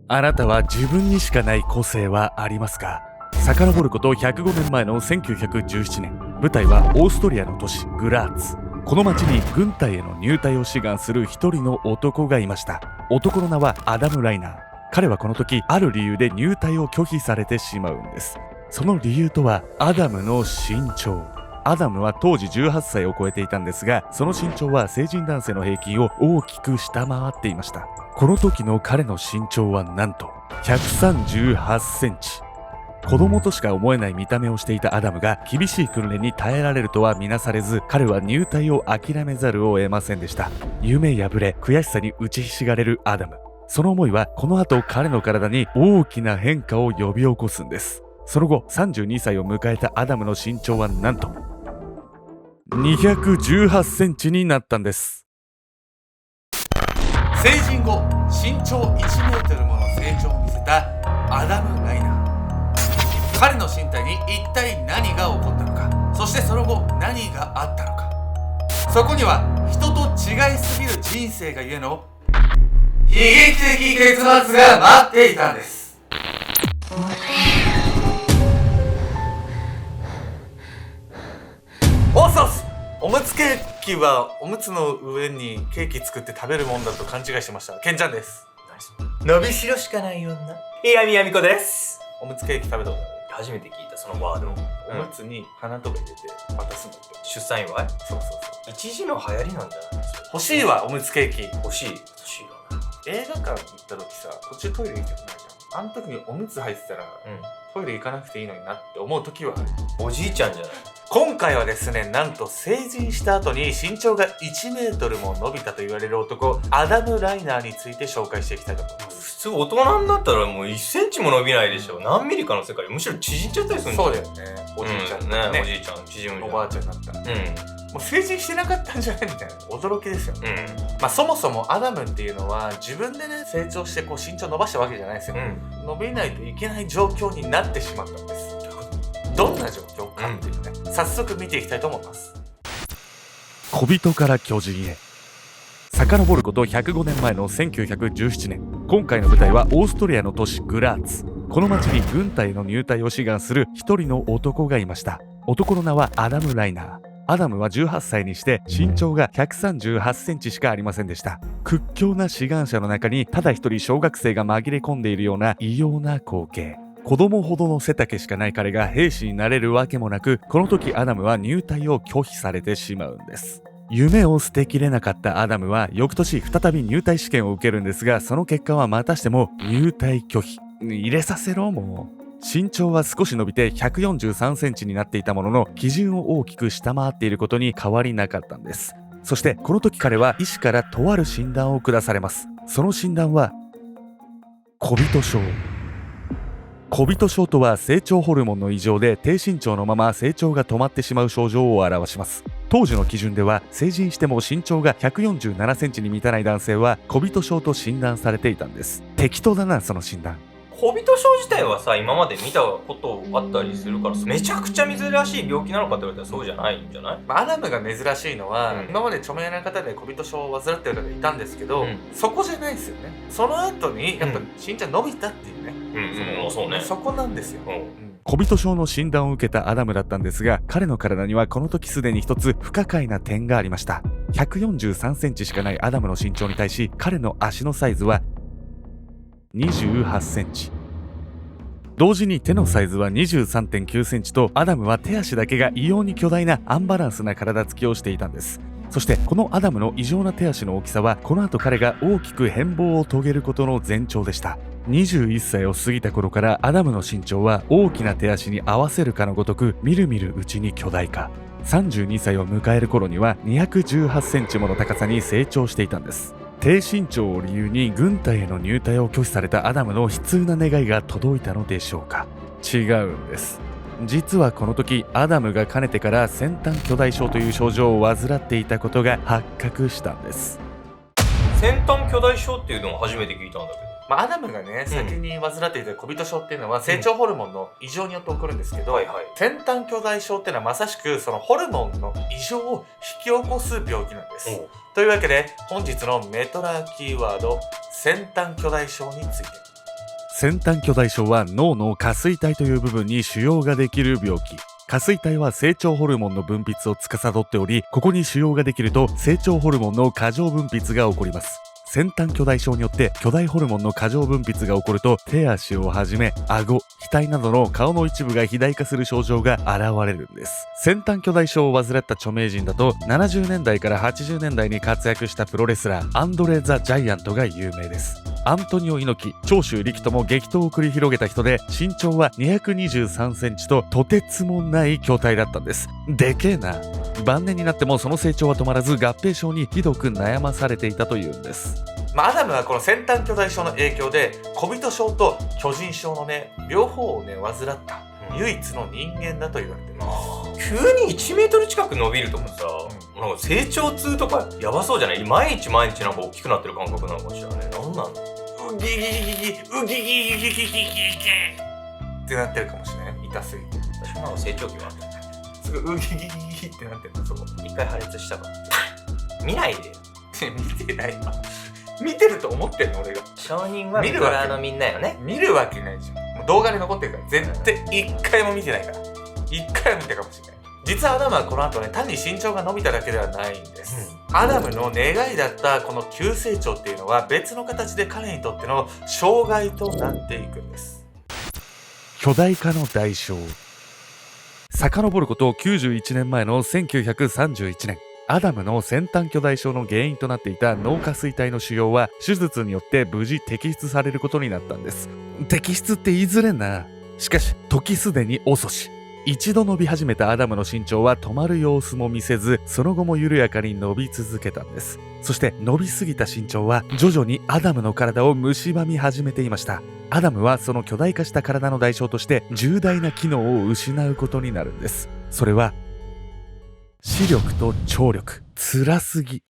あなたは自分にしかない個性はありますか？遡ること105年前の1917年、舞台はオーストリアの都市グラーツ。この町に軍隊への入隊を志願する一人の男がいました。男の名はアダム・ライナー。彼はこの時ある理由で入隊を拒否されてしまうんです。その理由とはアダムの身長。アダムは当時18歳を超えていたんですが、その身長は成人男性の平均を大きく下回っていました。この時の彼の身長はなんと138センチ。子供としか思えない見た目をしていたアダムが厳しい訓練に耐えられるとは見なされず、彼は入隊を諦めざるを得ませんでした。夢破れ悔しさに打ちひしがれるアダム。その思いはこの後彼の体に大きな変化を呼び起こすんです。その後32歳を迎えたアダムの身長はなんと218センチになったんです。成人後身長1メートルもの成長を見せたアダム・ライナー。彼の身体に一体何が起こったのか、そしてその後何があったのか。そこには人と違いすぎる人生がゆえの悲劇的結末が待っていたんです。おっそす。おむつケーキはおむつの上にケーキ作って食べるもんだと勘違いしてました。ケンちゃんです。伸びしろしかない女、岩見やみこです。おむつケーキ食べたことある？初めて聞いたそのワード。おむつに花とか入れて渡すんだって。出産祝い？そう一時の流行りなんじゃない？欲しいわ、おむつケーキ。欲しいよな。映画館行った時さ、途中トイレ行きたくないじゃん。あの時におむつ入ってたら、トイレ行かなくていいのになって思う時はある。おじいちゃんじゃない？今回はですね、なんと成人した後に身長が1メートルも伸びたと言われる男、アダム・ライナーについて紹介していきたいと思います。普通大人になったらもう1センチも伸びないでしょ。何ミリかの世界むしろ縮んじゃったりするんだよ。そうだよね。おじいちゃんね、おじいちゃん縮むじゃん。おばあちゃんになったら、もう成人してなかったんじゃないみたいな驚きですよね。そもそもアダムっていうのは自分でね成長してこう身長伸ばしたわけじゃないですよ。伸びないといけない状況になってしまったんです。どんな状況かっていうね、早速見ていきたいと思います。小人から巨人へ。遡ること105年前の1917年、今回の舞台はオーストリアの都市グラーツ。この町に軍隊への入隊を志願する一人の男がいました。男の名はアダム・ライナー。アダムは18歳にして身長が138センチしかありませんでした。屈強な志願者の中にただ一人小学生が紛れ込んでいるような異様な光景。子供ほどの背丈しかない彼が兵士になれるわけもなく、この時アダムは入隊を拒否されてしまうんです。夢を捨てきれなかったアダムは翌年再び入隊試験を受けるんですが、その結果はまたしても入隊拒否。入れさせろもう。身長は少し伸びて143センチになっていたものの、基準を大きく下回っていることに変わりなかったんです。そしてこの時彼は医師からとある診断を下されます。その診断は小人症。小人症とは成長ホルモンの異常で低身長のまま成長が止まってしまう症状を表します。当時の基準では成人しても身長が147センチに満たない男性は小人症と診断されていたんです。適当だなその診断。小人症自体はさ、今まで見たことあったりするから、めちゃくちゃ珍しい病気なのかって言われたらそうじゃないんじゃない？アダムが珍しいのは、今まで著名な方で小人症を患っている方がいたんですけど、そこじゃないですよね。その後にやっぱ身長伸びたっていうね、そうね、そこなんですよ。小人症の診断を受けたアダムだったんですが、彼の体にはこの時すでに一つ不可解な点がありました。143センチしかないアダムの身長に対し、彼の足のサイズは28センチ。同時に手のサイズは 23.9 センチと、アダムは手足だけが異様に巨大なアンバランスな体つきをしていたんです。そしてこのアダムの異常な手足の大きさは、この後彼が大きく変貌を遂げることの前兆でした。21歳を過ぎた頃からアダムの身長は大きな手足に合わせるかのごとくみるみるうちに巨大化。32歳を迎える頃には218センチもの高さに成長していたんです。低身長を理由に軍隊への入隊を拒否されたアダムの悲痛な願いが届いたのでしょうか？違うんです。実はこの時アダムがかねてから先端巨大症という症状を患っていたことが発覚したんです。先端巨大症っていうのを初めて聞いたんだけど、アダムがね、先に患っていた小人症っていうのは成長ホルモンの異常によって起こるんですけど、先端巨大症っていうのはまさしくそのホルモンの異常を引き起こす病気なんです。というわけで本日のメトラーキーワード、先端巨大症について。先端巨大症は脳の下垂体という部分に腫瘍ができる病気。下垂体は成長ホルモンの分泌を司っており、ここに腫瘍ができると成長ホルモンの過剰分泌が起こります。先端巨大症によって巨大ホルモンの過剰分泌が起こると、手足をはじめ顎、額などの顔の一部が肥大化する症状が現れるんです。先端巨大症を患った著名人だと、70年代から80年代に活躍したプロレスラーアンドレ・ザ・ジャイアントが有名です。アントニオ猪木、長州力とも激闘を繰り広げた人で、身長は223センチととてつもない巨体だったんです。でけえな。晩年になってもその成長は止まらず、合併症にひどく悩まされていたというんです。アダムはこの先端巨大症の影響で小人症と巨人症のね両方をね患った唯一の人間だと言われてます。急に1メートル近く伸びるともさ、なんか成長痛とかやばそうじゃない？毎日なんか大きくなってる感覚なのかしらね。なんなの？ウギギギギギウギギギギギギギギってなってるかもしれない。痛すぎて。私もなんか成長期はあった。すぐウギギギギギってなってるの。そこ一回破裂したから見ないでよ。見てない今。見てると思ってんの俺が。証人は見る側のみんなよね。見るわけないじゃん。もう動画に残ってるから絶対一回も見てないから。一回は見たかもしれない。実はアダムはこの後ね、単に身長が伸びただけではないんです。アダムの願いだったこの急成長っていうのは別の形で彼にとっての障害となっていくんです。巨大化の代償。遡ること91年前の1931年。アダムの先端巨大症の原因となっていた脳下垂体の腫瘍は手術によって無事摘出されることになったんです。摘出って言いづれんな。しかし時すでに遅し。一度伸び始めたアダムの身長は止まる様子も見せず、その後も緩やかに伸び続けたんです。そして伸びすぎた身長は徐々にアダムの体を蝕み始めていました。アダムはその巨大化した体の代償として重大な機能を失うことになるんです。それは視力と聴力。辛すぎ。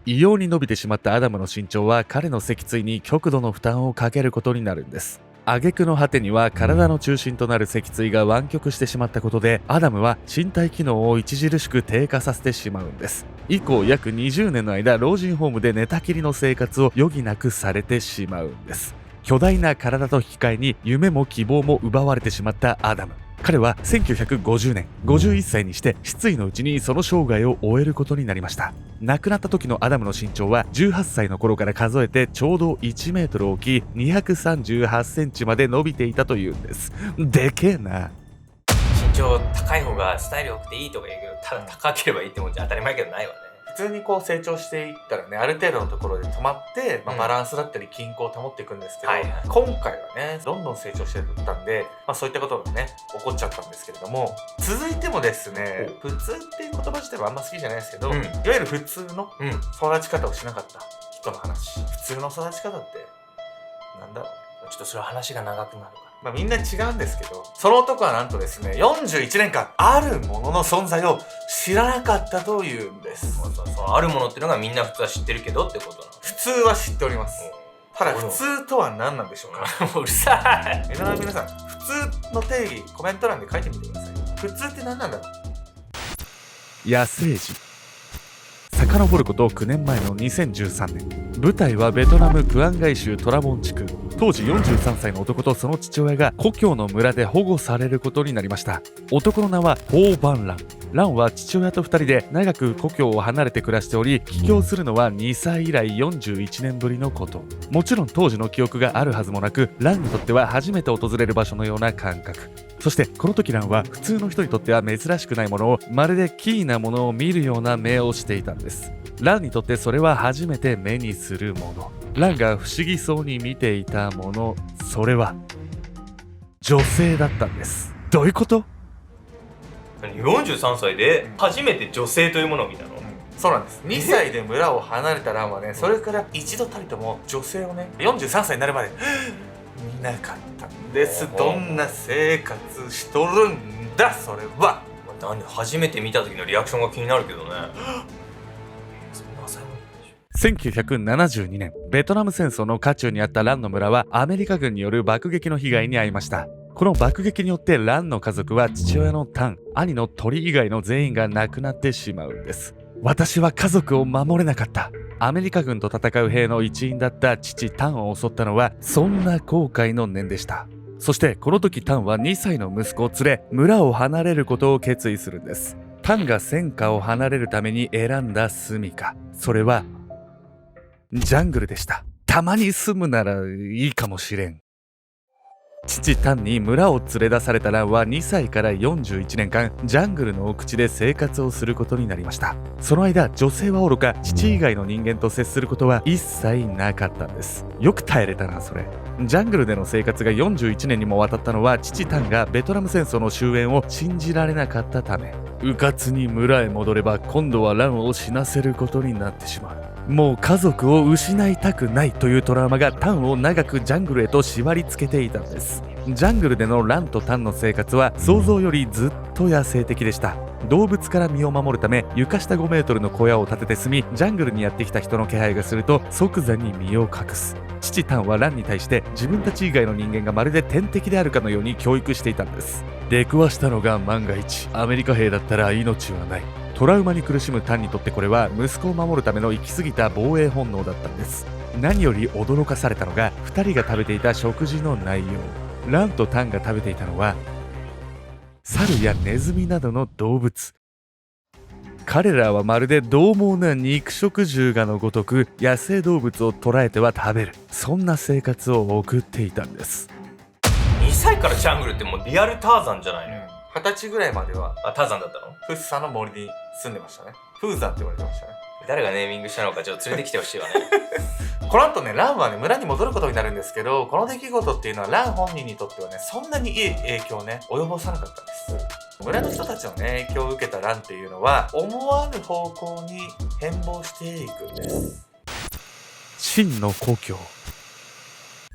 異様に伸びてしまったアダムの身長は彼の脊椎に極度の負担をかけることになるんです。挙句の果てには体の中心となる脊椎が湾曲してしまったことで、アダムは身体機能を著しく低下させてしまうんです。以降約20年の間、老人ホームで寝たきりの生活を余儀なくされてしまうんです。巨大な体と引き換えに夢も希望も奪われてしまったアダム。彼は1950年51歳にして失意のうちにその生涯を終えることになりました。亡くなった時のアダムの身長は18歳の頃から数えてちょうど1メートル大きい238センチまで伸びていたというんです。でけえな。身長高い方がスタイル良くていいとか言うけど、ただ高ければいいってもんじゃ当たり前けどないわね。普通にこう成長していったらね、ある程度のところで止まって、バランスだったり均衡を保っていくんですけど、今回はねどんどん成長してったんで、そういったことがね起こっちゃったんですけれども、続いてもですね、普通っていう言葉自体はあんま好きじゃないですけど、いわゆる普通の育ち方をしなかった人の話。普通の育ち方ってなんだろう。ちょっとそれは話が長くなるから、みんな違うんですけど、その男はなんとですね、41年間あるものの存在を知らなかったというんです。そのあるものっていうのがみんな普通は知ってるけどってことなの？普通は知っております。ただ普通とは何なんでしょうか？うるさい。皆さん、普通の定義コメント欄で書いてみてください。普通って何なんだろう？野生児。遡ること9年前の2013年。舞台はベトナムクアンガイ州トラボン地区。当時43歳の男とその父親が故郷の村で保護されることになりました。男の名はホー・バンラン。ランは父親と2人で長く故郷を離れて暮らしており、帰郷するのは2歳以来41年ぶりのこと。もちろん当時の記憶があるはずもなく、ランにとっては初めて訪れる場所のような感覚。そしてこの時ランは普通の人にとっては珍しくないものを、まるでキーなものを見るような目をしていたんです。ランにとってそれは初めて目にするもの。ランが不思議そうに見ていたもの、それは女性だったんです。どういうこと？ 43 歳で初めて女性というものを見たの？そうなんです。2歳で村を離れたランはね、それから一度たりとも女性をね、43歳になるまで見なかったんです。どんな生活しとるんだそれは。初めて見た時のリアクションが気になるけどね。1972年、ベトナム戦争の渦中にあったランの村はアメリカ軍による爆撃の被害に遭いました。この爆撃によってランの家族は父親のタン、兄のトリ以外の全員が亡くなってしまうんです。私は家族を守れなかった。アメリカ軍と戦う兵の一員だった父タンを襲ったのはそんな後悔の念でした。そしてこの時タンは2歳の息子を連れ村を離れることを決意するんです。タンが戦火を離れるために選んだ住処、それはジャングルでした。たまに住むならいいかもしれん。父タンに村を連れ出されたランは2歳から41年間ジャングルの奥地で生活をすることになりました。その間女性はおろか父以外の人間と接することは一切なかったんです。よく耐えれたなそれ。ジャングルでの生活が41年にもわたったのは父タンがベトナム戦争の終焉を信じられなかったため。うかつに村へ戻れば今度はランを死なせることになってしまう。もう家族を失いたくないというトラウマがタンを長くジャングルへと縛り付けていたんです。ジャングルでのランとタンの生活は想像よりずっと野生的でした。動物から身を守るため床下5メートルの小屋を建てて住み、ジャングルにやってきた人の気配がすると即座に身を隠す。父タンはランに対して自分たち以外の人間がまるで天敵であるかのように教育していたんです。出くわしたのが万が一アメリカ兵だったら命はない。トラウマに苦しむタンにとってこれは息子を守るための行き過ぎた防衛本能だったんです。何より驚かされたのが2人が食べていた食事の内容。ランとタンが食べていたのは猿やネズミなどの動物。彼らはまるで獰猛な肉食獣がのごとく野生動物を捕らえては食べる、そんな生活を送っていたんです。2歳からジャングルってもうリアルターザンじゃないの。20歳ぐらいまではあ、ターザンだったの？フッサの森に住んでましたね。フーザンって言われてましたね。誰がネーミングしたのかちょっと連れてきてほしいわね。この後ね、ランはね、村に戻ることになるんですけど、この出来事っていうのはラン本人にとってはね、そんなにいい影響をね、及ぼさなかったんです。村の人たちのね、影響を受けたランっていうのは、思わぬ方向に変貌していくんです。真の故郷。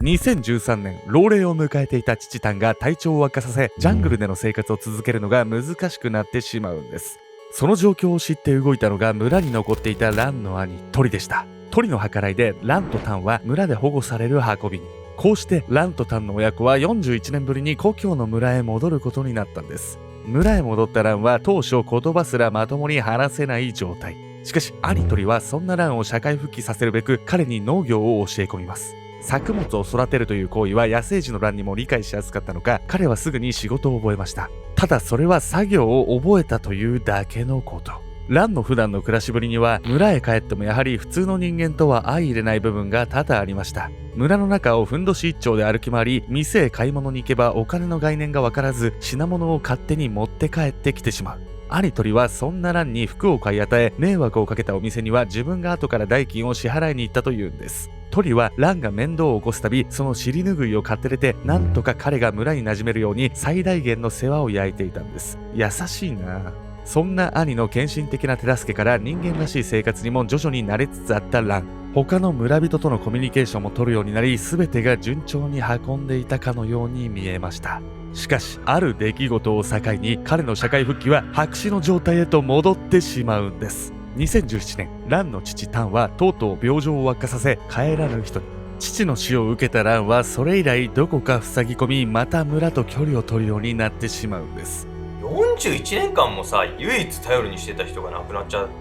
2013年、老齢を迎えていた父タンが体調を悪化させ、ジャングルでの生活を続けるのが難しくなってしまうんです。その状況を知って動いたのが村に残っていたランの兄、トリでした。トリの計らいでランとタンは村で保護される運びに。こうしてランとタンの親子は41年ぶりに故郷の村へ戻ることになったんです。村へ戻ったランは当初言葉すらまともに話せない状態。しかし兄トリはそんなランを社会復帰させるべく彼に農業を教え込みます。作物を育てるという行為は野生児のランにも理解しやすかったのか、彼はすぐに仕事を覚えました。ただそれは作業を覚えたというだけのこと。ランの普段の暮らしぶりには村へ帰ってもやはり普通の人間とは相入れない部分が多々ありました。村の中をふんどし一丁で歩き回り、店へ買い物に行けばお金の概念がわからず品物を勝手に持って帰ってきてしまう。兄トリはそんなランに服を買い与え、迷惑をかけたお店には自分が後から代金を支払いに行ったというんです。トリはランが面倒を起こすたび、その尻拭いを買って出て、なんとか彼が村に馴染めるように最大限の世話を焼いていたんです。優しいな。そんな兄の献身的な手助けから人間らしい生活にも徐々に慣れつつあったラン。他の村人とのコミュニケーションも取るようになり、全てが順調に運んでいたかのように見えました。しかしある出来事を境に彼の社会復帰は白紙の状態へと戻ってしまうんです。2017年、ランの父タンはとうとう病状を悪化させ帰らぬ人に。父の死を受けたランはそれ以来どこか塞ぎ込み、また村と距離を取るようになってしまうんです。41年間もさ、唯一頼りにしてた人が亡くなっちゃうって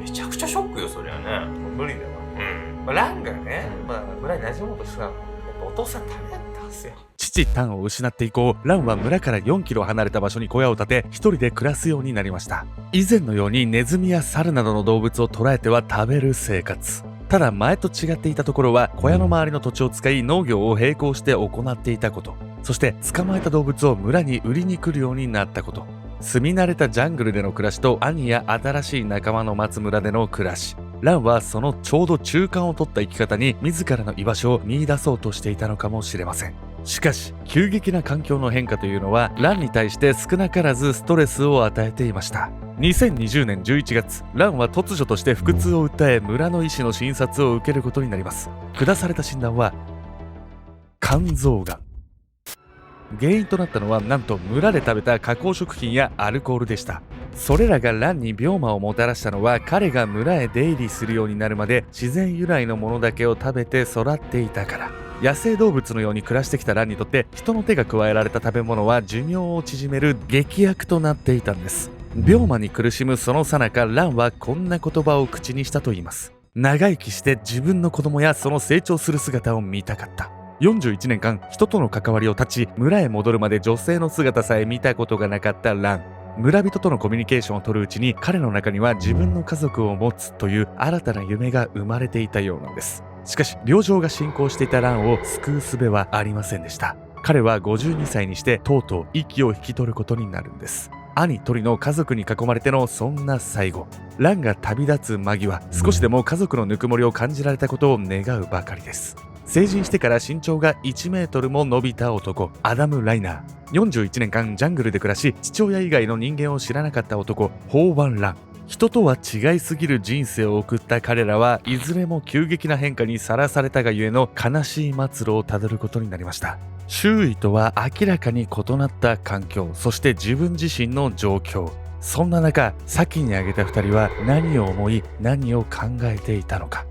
めちゃくちゃショックよ、そりゃね。無理だわ。ランがね、村に馴染もうとしたのはやっぱお父さん大変だったんですよ。父タンを失って以降、ランは村から4キロ離れた場所に小屋を建て、一人で暮らすようになりました。以前のようにネズミや猿などの動物を捕らえては食べる生活。ただ前と違っていたところは、小屋の周りの土地を使い農業を並行して行っていたこと。そして捕まえた動物を村に売りに来るようになったこと。住み慣れたジャングルでの暮らしと兄や新しい仲間の待つ村での暮らし。ランはそのちょうど中間を取った生き方に自らの居場所を見出そうとしていたのかもしれません。しかし急激な環境の変化というのはランに対して少なからずストレスを与えていました。2020年11月、ランは突如として腹痛を訴え村の医師の診察を受けることになります。下された診断は肝臓がん。原因となったのはなんと村で食べた加工食品やアルコールでした。それらがランに病魔をもたらしたのは、彼が村へ出入りするようになるまで自然由来のものだけを食べて育っていたから。野生動物のように暮らしてきたランにとって、人の手が加えられた食べ物は寿命を縮める劇薬となっていたんです。病魔に苦しむその最中、ランはこんな言葉を口にしたといいます。長生きして自分の子供やその成長する姿を見たかった。41年間人との関わりを断ち、村へ戻るまで女性の姿さえ見たことがなかったラン。村人とのコミュニケーションを取るうちに、彼の中には自分の家族を持つという新たな夢が生まれていたようなんです。しかし病状が進行していたランを救う術はありませんでした。彼は52歳にしてとうとう息を引き取ることになるんです。兄鳥の家族に囲まれてのそんな最後、ランが旅立つ間際、少しでも家族のぬくもりを感じられたことを願うばかりです。成人してから身長が1メートルも伸びた男、アダム・ライナー。41年間ジャングルで暮らし、父親以外の人間を知らなかった男、ホーバン・ラン。人とは違いすぎる人生を送った彼らはいずれも急激な変化にさらされたがゆえの悲しい末路をたどることになりました。周囲とは明らかに異なった環境、そして自分自身の状況。そんな中、先に挙げた2人は何を思い、何を考えていたのか。